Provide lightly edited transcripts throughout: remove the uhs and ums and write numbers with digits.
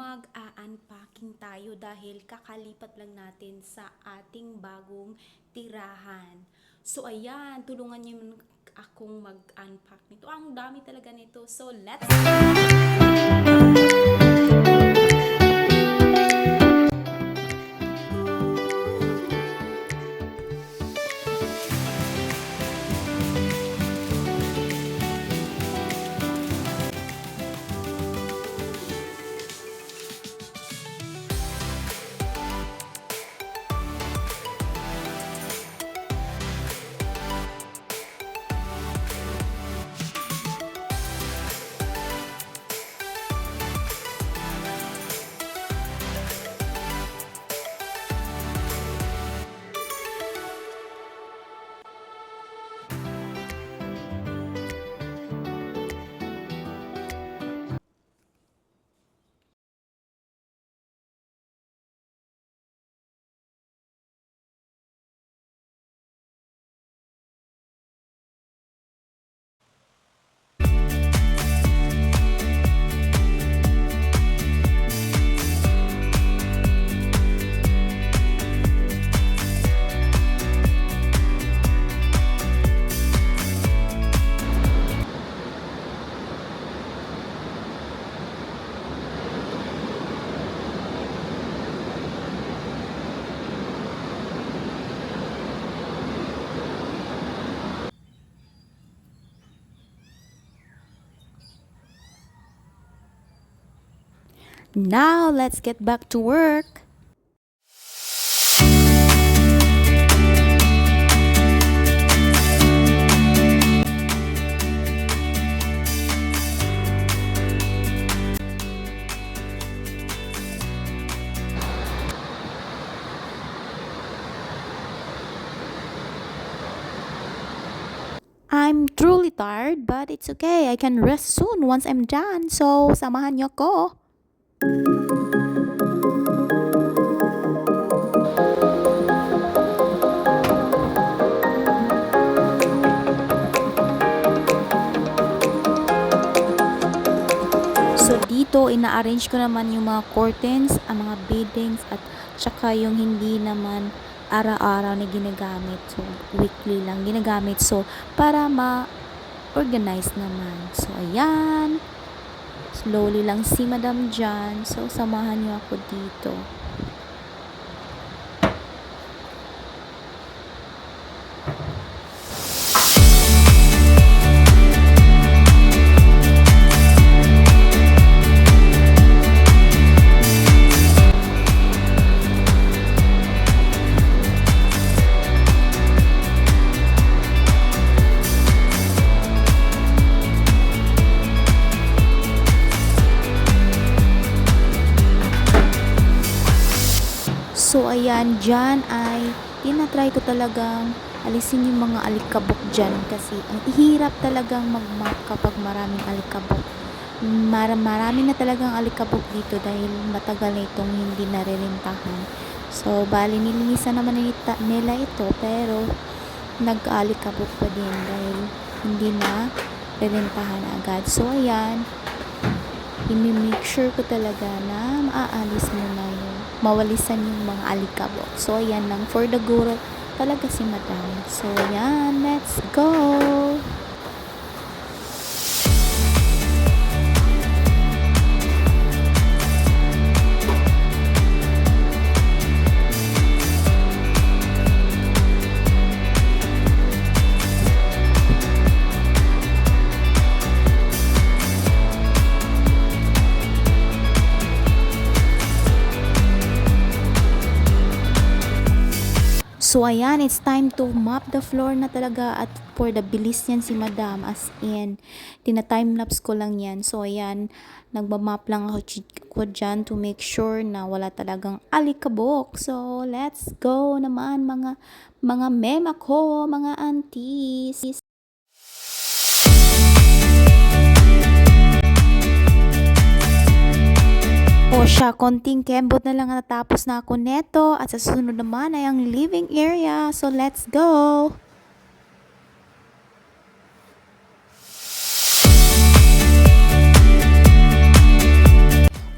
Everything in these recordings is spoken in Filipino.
mag-a-unpacking tayo dahil kakalipat lang natin sa ating bagong tirahan. So ayan, tulungan niyo akong mag-unpack nito. Ang dami talaga nito. So let's Now, let's get back to work. I'm truly tired, but it's okay. I can rest soon once I'm done. So, samahan niyo ko. So dito, ina-arrange ko naman yung mga curtains, ang mga beddings, at saka yung hindi naman araw-araw na ginagamit. So, weekly lang ginagamit. So, para ma-organize naman. So, ayan. Slowly lang si Madam Jan. So, samahan niyo ako dito. So, ayan, dyan ay tinatry ko talagang alisin yung mga alikabok dyan kasi ang hirap talagang mag-mop kapag maraming alikabok. Marami na talagang alikabok dito dahil matagal na itong hindi naririntahan. So, bali nilinisan naman nila ito pero nag-alikabok pa din dahil hindi na rirentahan agad. So, ayan, i-make sure ko talaga na maaalis mo na yung mawalisan yung mga alikabok. So, ayan lang. For the guro talaga si Madam. So, ayan. Let's go! So, ayan, it's time to mop the floor na talaga at for the bilis yan si Madam as in, tina-timelapse ko lang yan. So, ayan, nagmamap lang ako dyan to make sure na wala talagang alikabok. So, let's go naman mga mema ko, mga aunties. O siya, konting kembot na lang natapos na ako neto at sa susunod naman ay ang living area. So, let's go!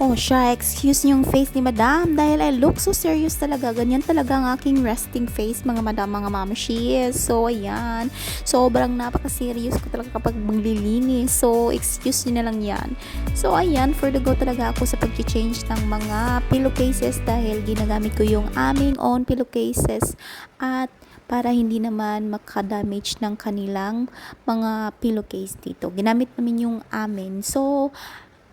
O Oh siya, excuse niyo yung face ni madam dahil I look so serious talaga. Ganyan talaga ang aking resting face mga madam, mga mamashis. So ayan, sobrang napaka-serious ko talaga kapag maglilinis. So excuse niyo na lang yan. So ayan, for the go talaga ako sa pag-change ng mga pillowcases dahil ginagamit ko yung aming own pillowcases at para hindi naman makadamage ng kanilang mga pillowcase dito. Ginamit namin yung amin. So,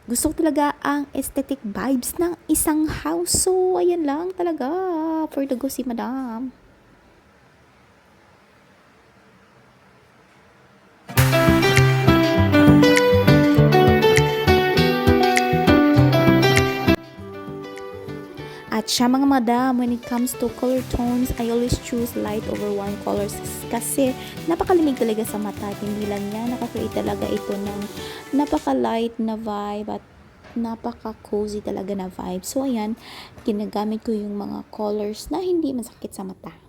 gusto ko talaga ang aesthetic vibes ng isang house. So, ayan lang talaga. For the go si madam. At siya mga madam, when it comes to color tones, I always choose light over warm colors kasi napakalimig talaga sa mata at hindi lang yan, nakakreate talaga ito ng napaka-light na vibe at napaka-cozy talaga na vibe. So ayan, ginagamit ko yung mga colors na hindi masakit sa mata.